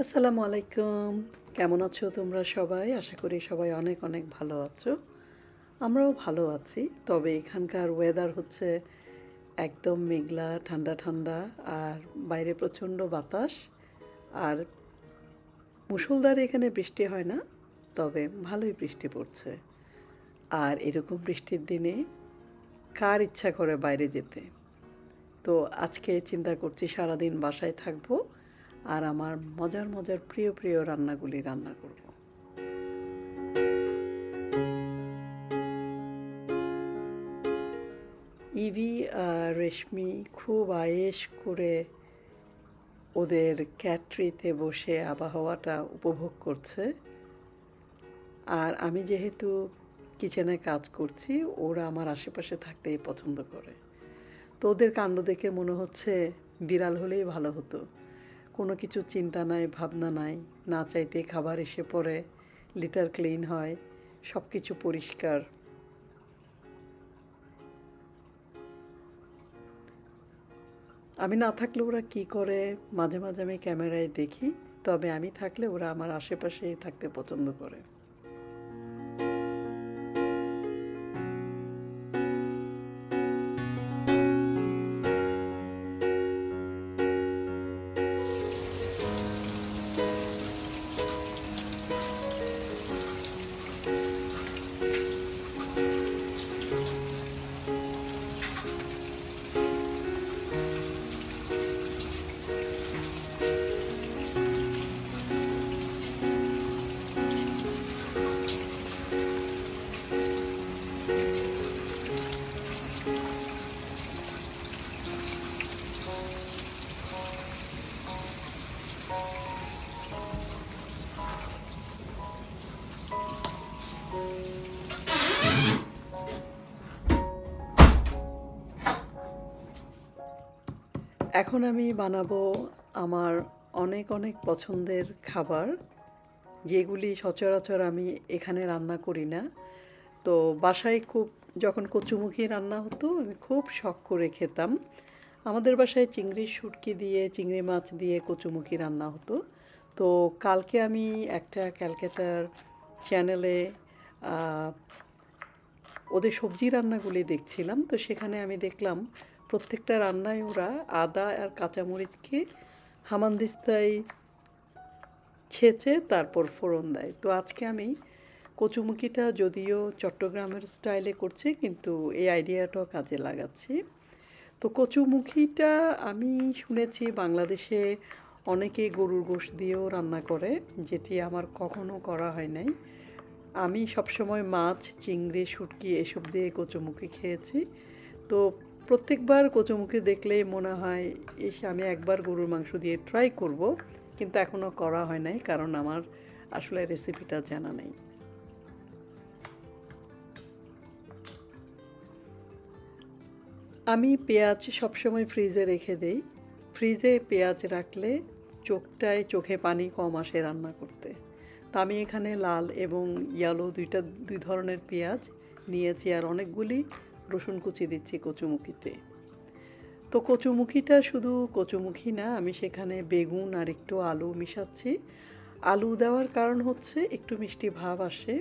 আসসালামু আলাইকুম। কেমন আছো তোমরা সবাই? আশা করি সবাই অনেক, অনেক ভালো আছো। আমরাও ভালো আছি। তবে এখানকার ওয়েদার হচ্ছে একদম মেঘলা, ঠান্ডা, ঠান্ডা আর বাইরে প্রচণ্ড বাতাস। আর মুষলধারে এখানে বৃষ্টি হয় না, তবে ভালোই বৃষ্টি পড়ছে। আর এরকম বৃষ্টির দিনে কার ইচ্ছা করে বাইরে যেতে? তো আজকে চিন্তা করছি সারাদিন বাসায় থাকবো আর আমার মজার, মজার প্রিয়, প্রিয় রান্নাগুলি রান্না করব। ইভি আর রেশমি খুব আয়েশ করে ওদের ক্যাটরিতে বসে আবহাওয়াটা উপভোগ করছে। আর আমি যেহেতু কিচেনে কাজ করছি, ওরা আমার আশেপাশে থাকতেই পছন্দ করে। তো ওদের কাণ্ড দেখে মনে হচ্ছে বিড়াল হলেই ভালো হতো। কোনো কিছু চিন্তা নাই, ভাবনা নাই, না চাইতেই খাবার এসে পড়ে, লিটার ক্লিন হয়, সব কিছু পরিষ্কার। আমি না থাকলে ওরা কি করে মাঝে মাঝে আমি ক্যামেরায় দেখি, তবে আমি থাকলে ওরা আমার আশেপাশেই থাকতে পছন্দ করে। এখন আমি বানাবো আমার অনেক অনেক পছন্দের খাবার, যেগুলি সচরাচর আমি এখানে রান্না করি না। তো বাসায় খুব যখন কচুমুখী রান্না হতো আমি খুব শখ করে খেতাম। আমাদের বাসায় চিংড়ির শুটকি দিয়ে, চিংড়ি মাছ দিয়ে কচুমুখী রান্না হতো। তো কালকে আমি একটা ক্যালকাটার চ্যানেলে ওদের সবজি রান্নাগুলি দেখছিলাম। তো সেখানে আমি দেখলাম প্রত্যেকটা রান্নায় ওরা আদা আর কাঁচামরিচকে হামানদিস্তায় ছেঁচে তারপর ফোড়ন দেয়। তো আজকে আমি কচুমুখিটা যদিও চট্টগ্রামের স্টাইলে করছি, কিন্তু এই আইডিয়াটাও কাজে লাগাচ্ছি। তো কচুমুখিটা আমি শুনেছি বাংলাদেশে অনেকে গরুর গোশত দিয়েও রান্না করে, যেটি আমার কখনো করা হয় নাই। আমি সবসময় মাছ, চিংড়ি, শুটকি এসব দিয়ে কচুমুখি খেয়েছি। তো প্রত্যেকবার কচুমুখি দেখলেই মনে হয় ইস, আমি একবার গরুর মাংস দিয়ে ট্রাই করব, কিন্তু এখনও করা হয় নাই কারণ আমার আসলে রেসিপিটা জানা নেই। আমি পেঁয়াজ সবসময় ফ্রিজে রেখে দেই। ফ্রিজে পেঁয়াজ রাখলে চোখে পানি কম আসে রান্না করতে। তা আমি এখানে লাল এবং ইয়েলো দুই ধরনের পেঁয়াজ নিয়েছি আর অনেকগুলি রসুন কুচি দিচ্ছি কচুমুখিতে। তো কচুমুখিটা শুধু কচুমুখি না, আমি সেখানে বেগুন আর একটু আলু মিশাচ্ছি। আলু দেওয়ার কারণ হচ্ছে একটু মিষ্টি ভাব আসে,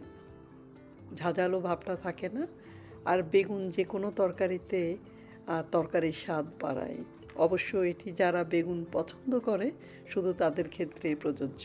ঝাঁঝালো ভাবটা থাকে না। আর বেগুন যে কোনো তরকারিতে তরকারির স্বাদ বাড়ায়। অবশ্য এটি যারা বেগুন পছন্দ করে শুধু তাদের ক্ষেত্রেই প্রযোজ্য।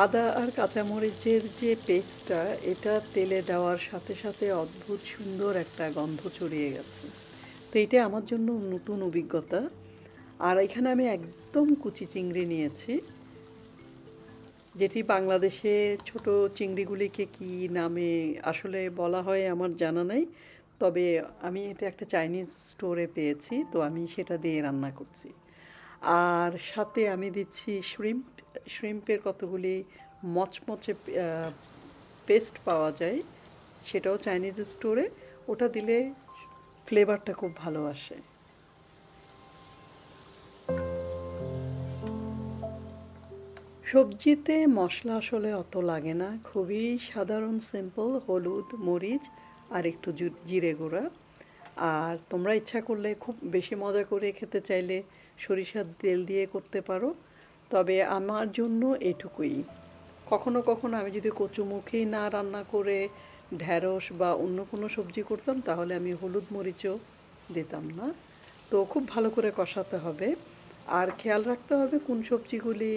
আদা আর কাঁচামরিচের যে পেস্টটা, এটা তেলে দেওয়ার সাথে সাথে অদ্ভুত সুন্দর একটা গন্ধ ছড়িয়ে গেছে। তো এটা আমার জন্য নতুন অভিজ্ঞতা। আর এখানে আমি একদম কুচি চিংড়ি নিয়েছি, যেটি বাংলাদেশে ছোট চিংড়িগুলিকে কি নামে আসলে বলা হয় আমার জানা নাই। তবে আমি এটা একটা চাইনিজ স্টোরে পেয়েছি, তো আমি সেটা দিয়ে রান্না করছি। আর সাথে আমি দিচ্ছি শ্রিম্পের কতগুলি মচমচে পেস্ট পাওয়া যায়, সেটাও চাইনিজ স্টোরে। ওটা দিলে ফ্লেভারটা খুব ভালো আসে। সবজিতে মশলা আসলে অত লাগে না, খুবই সাধারণ সিম্পল, হলুদ, মরিচ আর একটু জিরে গুঁড়া। আর তোমরা ইচ্ছা করলে খুব বেশি মজা করে খেতে চাইলে সরিষার তেল দিয়ে করতে পারো, তবে আমার জন্য এটুকুই। কখনো কখনো আমি যদি কচুমুখী না রান্না করে ঢ্যাঁড়স বা অন্য কোনো সবজি করতাম, তাহলে আমি হলুদ মরিচও দিতাম না। তো খুব ভালো করে কষাতে হবে। আর খেয়াল রাখতে হবে কোন সবজিগুলি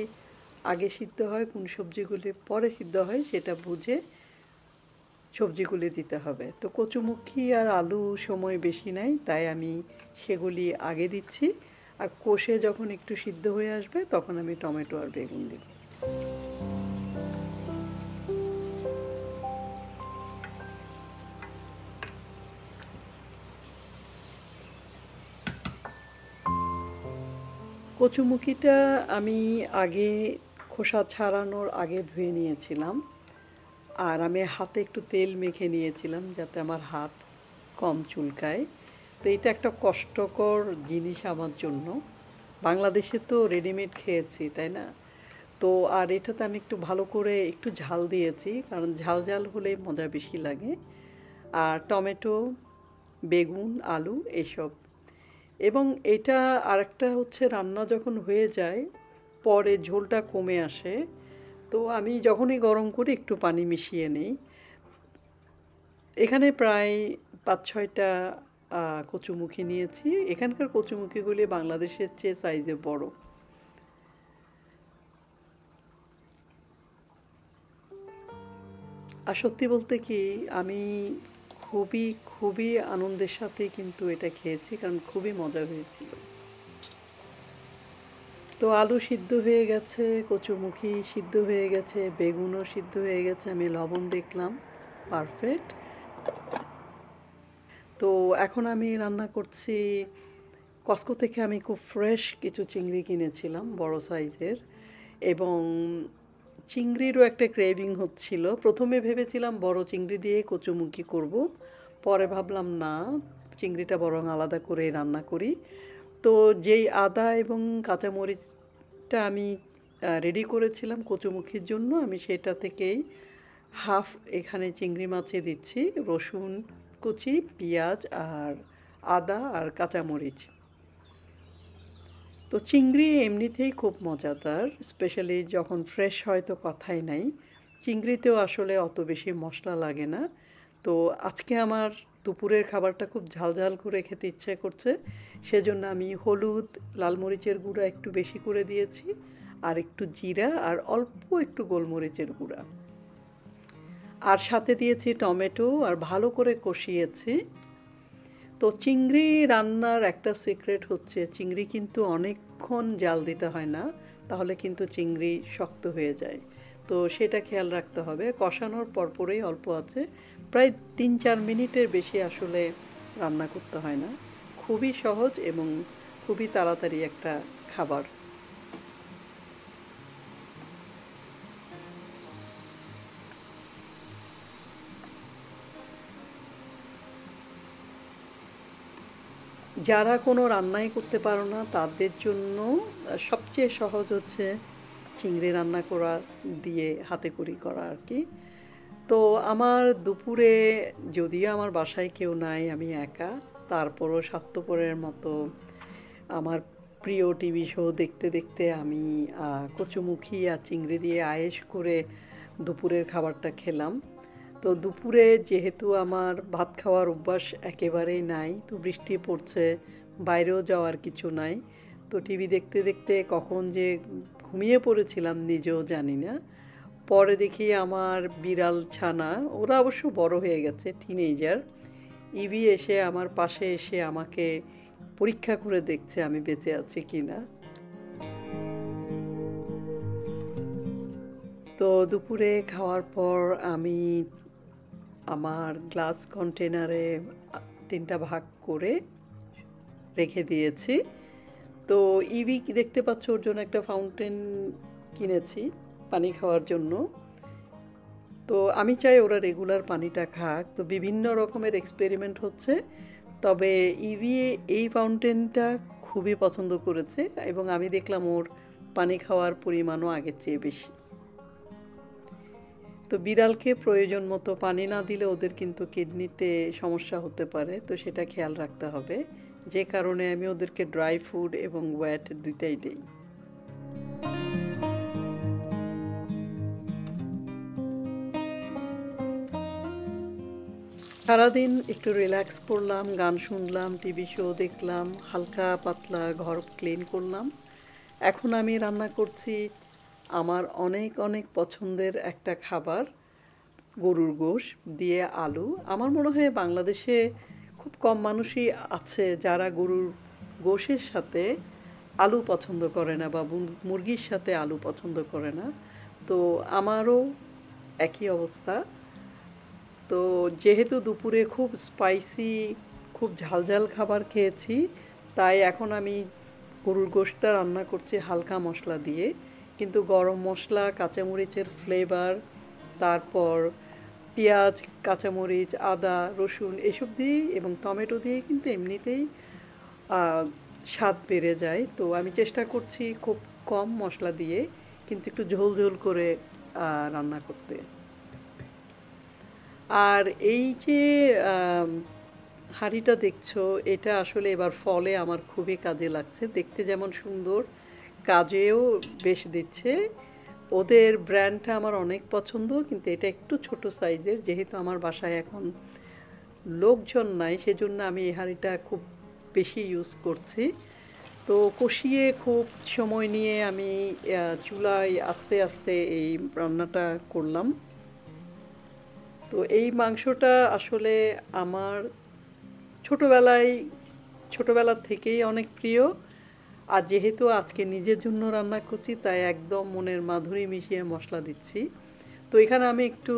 আগে সিদ্ধ হয়, কোন সবজিগুলি পরে সিদ্ধ হয়, সেটা বুঝে সবজিগুলি দিতে হবে। তো কচুমুখী আর আলু সময় বেশি নাই, তাই আমি সেগুলি আগে দিচ্ছি। আর কষে যখন একটু সিদ্ধ হয়ে আসবে, তখন আমি টমেটো আর বেগুন দিব। কচুমুখিটা আমি আগে খোসা ছাড়ানোর আগে ধুয়ে নিয়েছিলাম। আর আমি হাতে একটু তেল মেখে নিয়েছিলাম যাতে আমার হাত কম চুলকায়। তো এটা একটা কষ্টকর জিনিস আমার জন্য। বাংলাদেশে তো রেডিমেড খেয়েছি, তাই না? তো আর এটাতে আমি একটু ভালো করে একটু ঝাল দিয়েছি, কারণ ঝাল ঝাল হলে মজা বেশি লাগে। আর টমেটো, বেগুন, আলু এসব। এবং এটা আরেকটা হচ্ছে, রান্না যখন হয়ে যায় পরে ঝোলটা কমে আসে, তো আমি যখনই গরম করি একটু পানি মিশিয়ে নিই। এখানে প্রায় ৫-৬টা কচুমুখী নিয়েছি। এখানকার কচুমুখীগুলি বাংলাদেশের চেয়ে সাইজে বড়। আর সত্যি বলতে কি, আমি খুবই খুবই আনন্দের সাথে কিন্তু এটা খেয়েছি, কারণ খুবই মজা হয়েছিল। তো আলু সিদ্ধ হয়ে গেছে, কচুমুখী সিদ্ধ হয়ে গেছে, বেগুনও সিদ্ধ হয়ে গেছে, আমি লবণ দেখলাম পারফেক্ট। তো এখন আমি রান্না করছি। কস্কো থেকে আমি খুব ফ্রেশ কিছু চিংড়ি কিনেছিলাম, বড় সাইজের। এবং চিংড়িরও একটা ক্রেভিং হচ্ছিল। প্রথমে ভেবেছিলাম বড় চিংড়ি দিয়ে কচুমুখী করব, পরে ভাবলাম না, চিংড়িটা বরং আলাদা করে রান্না করি। তো যেই আদা এবং কাঁচামরিচটা আমি রেডি করেছিলাম কচুমুখির জন্য, আমি সেটা থেকেই হাফ এখানে চিংড়ি মাছে দিচ্ছি, রসুন কুচি, পেঁয়াজ আর আদা আর কাঁচামরিচ। তো চিংড়ি এমনিতেই খুব মজাদার, স্পেশালি যখন ফ্রেশ হয় তো কথাই নাই। চিংড়িতেও আসলে অত বেশি মশলা লাগে না। তো আজকে আমার দুপুরের খাবারটা খুব ঝাল ঝাল করে খেতে ইচ্ছে করছে, সেজন্য আমি হলুদ, লাল মরিচের গুঁড়া একটু বেশি করে দিয়েছি, আর একটু জিরা আর অল্প একটু গোলমরিচের গুঁড়া, আর সাথে দিয়েছি টমেটো, আর ভালো করে কষিয়েছি। তো চিংড়ি রান্নার একটা সিক্রেট হচ্ছে, চিংড়ি কিন্তু অনেকক্ষণ জাল দিতে হয় না, তাহলে কিন্তু চিংড়ি শক্ত হয়ে যায়। তো সেটা খেয়াল রাখতে হবে। কষানোর পরপরেই অল্প আছে প্রায় ৩-৪ মিনিটের বেশি আসলে রান্না করতে হয় না। খুবই সহজ এবং খুবই তাড়াতাড়ি একটা খাবার। যারা কোনো রান্নাই করতে পারো না, তাদের জন্য সবচেয়ে সহজ হচ্ছে চিংড়ি রান্না করা, দিয়ে হাতে খড়ি করা আর কি। তো আমার দুপুরে, যদিও আমার বাসায় কেউ নাই, আমি একা, তারপরও স্বার্থপরের মতো আমার প্রিয় টিভি শো দেখতে দেখতে আমি কচুমুখী আর চিংড়ি দিয়ে আয়েশ করে দুপুরের খাবারটা খেলাম। তো দুপুরে যেহেতু আমার ভাত খাওয়ার অভ্যাস একেবারেই নাই, তো বৃষ্টি পড়ছে, বাইরেও যাওয়ার কিছু নাই, তো টিভি দেখতে দেখতে কখন যে ঘুমিয়ে পড়েছিলাম নিজেও জানি না। পরে দেখি আমার বিড়াল ছানা, ওরা অবশ্য বড় হয়ে গেছে, টিনেজার, ইভি এসে আমার পাশে এসে আমাকে পরীক্ষা করে দেখছে আমি বেঁচে আছি কিনা। তো দুপুরে খাওয়ার পর আমি আমার গ্লাস কন্টেনারে 3টা ভাগ করে রেখে দিয়েছি। তো ইভি দেখতে পাচ্ছ, ওর জন্য একটা ফাউন্টেন কিনেছি পানি খাওয়ার জন্য। তো আমি চাই ওরা রেগুলার পানিটা খাক। তো বিভিন্ন রকমের এক্সপেরিমেন্ট হচ্ছে, তবে ইভি এই ফাউন্টেনটা খুবই পছন্দ করেছে এবং আমি দেখলাম ওর পানি খাওয়ার পরিমাণও আগের চেয়ে বেশি। তো বিড়ালকে প্রয়োজন মতো পানি না দিলে ওদের কিন্তু কিডনিতে সমস্যা হতে পারে, তো সেটা খেয়াল রাখতে হবে, যে কারণে আমি ওদেরকে ড্রাই ফুড এবং ওয়েট দিতেই দিই। সারাদিন একটু রিল্যাক্স করলাম, গান শুনলাম, টিভি শো দেখলাম, হালকা পাতলা ঘর ক্লিন করলাম। এখন আমি রান্না করছি আমার অনেক অনেক পছন্দের একটা খাবার, গরুর গোশ দিয়ে আলু। আমার মনে হয় বাংলাদেশে খুব কম মানুষই আছে যারা গরুর গোশের সাথে আলু পছন্দ করে না বা মুরগির সাথে আলু পছন্দ করে না। তো আমারও একই অবস্থা। তো যেহেতু দুপুরে খুব স্পাইসি, খুব ঝালঝাল খাবার খেয়েছি, তাই এখন আমি গরুর গোশটা রান্না করছি হালকা মশলা দিয়ে, কিন্তু গরম মশলা, কাঁচামরিচের ফ্লেভার, তারপর পেঁয়াজ, কাঁচামরিচ, আদা, রসুন এসব দিয়েই এবং টমেটো দিয়ে কিন্তু এমনিতেই স্বাদ বেড়ে যায়। তো আমি চেষ্টা করছি খুব কম মশলা দিয়ে কিন্তু একটু ঝোল ঝোল করে রান্না করতে। আর এই যে হাঁড়িটা দেখছো, এটা আসলে এবার ফলে আমার খুবই কাজে লাগছে, দেখতে যেমন সুন্দর, কাজেও বেশ দিচ্ছে। ওদের ব্র্যান্ডটা আমার অনেক পছন্দ, কিন্তু এটা একটু ছোট সাইজের, যেহেতু আমার বাসায় এখন লোকজন নাই সেজন্য আমি এই হাঁড়িটা খুব বেশি ইউজ করছি। তো কষিয়ে খুব সময় নিয়ে আমি চুলায় আস্তে আস্তে এই রান্নাটা করলাম। তো এই মাংসটা আসলে আমার ছোটোবেলার থেকেই অনেক প্রিয়। আর যেহেতু আজকে নিজের জন্য রান্না করছি, তাই একদম মনের মাধুরী মিশিয়ে মশলা দিচ্ছি। তো এখানে আমি একটু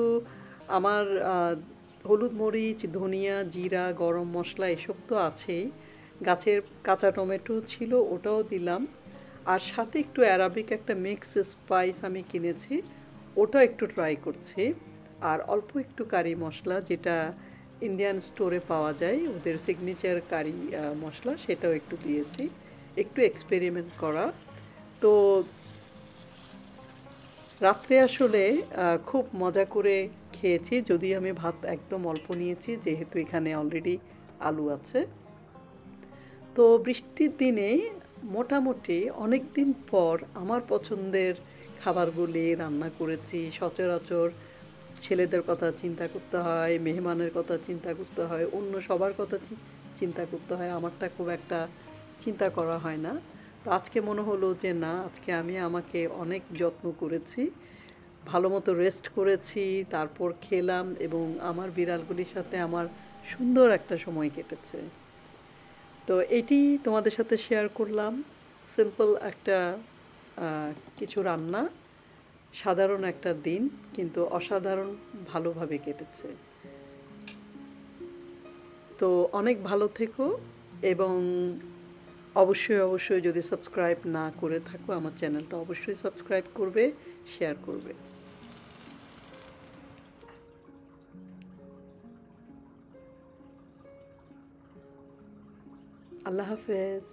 আমার হলুদ, মরিচ, ধনিয়া, জিরা, গরম মশলা এসব তো আছেই, গাছের কাঁচা টমেটো ছিল ওটাও দিলাম, আর সাথে একটু অ্যারাবিক একটা মিক্স স্পাইস আমি কিনেছি, ওটা একটু ট্রাই করছি। আর অল্প একটু কারি মশলা, যেটা ইন্ডিয়ান স্টোরে পাওয়া যায়, ওদের সিগনেচার কারি মশলা, সেটাও একটু দিয়েছি, একটু এক্সপেরিমেন্ট করা। তো রাত্রে আসলে খুব মজা করে খেয়েছি, যদি আমি ভাত একদম অল্প নিয়েছি যেহেতু এখানে অলরেডি আলু আছে। তো বৃষ্টির দিনে মোটামুটি অনেক দিন পর আমার পছন্দের খাবারগুলি রান্না করেছি। সচরাচর ছেলেদের কথা চিন্তা করতে হয়, মেহমানের কথা চিন্তা করতে হয়, অন্য সবার কথা চিন্তা করতে হয়, আমারটা খুব একটা চিন্তা করা হয় না। তো আজকে মনে হলো যে না, আজকে আমি আমাকে অনেক যত্ন করেছি, ভালো মতো রেস্ট করেছি, তারপর খেলাম এবং আমার বিড়ালগুলির সাথে আমার সুন্দর একটা সময় কেটেছে। তো এটি তোমাদের সাথে শেয়ার করলাম, সিম্পল একটা কিছু রান্না, সাধারণ একটা দিন কিন্তু অসাধারণ ভালোভাবে কেটেছে। তো অনেক ভালো থেকো এবং অবশ্যই অবশ্যই যদি সাবস্ক্রাইব না করে থাকো আমার চ্যানেলটা অবশ্যই সাবস্ক্রাইব করবে, শেয়ার করবে। আল্লাহ হাফেজ।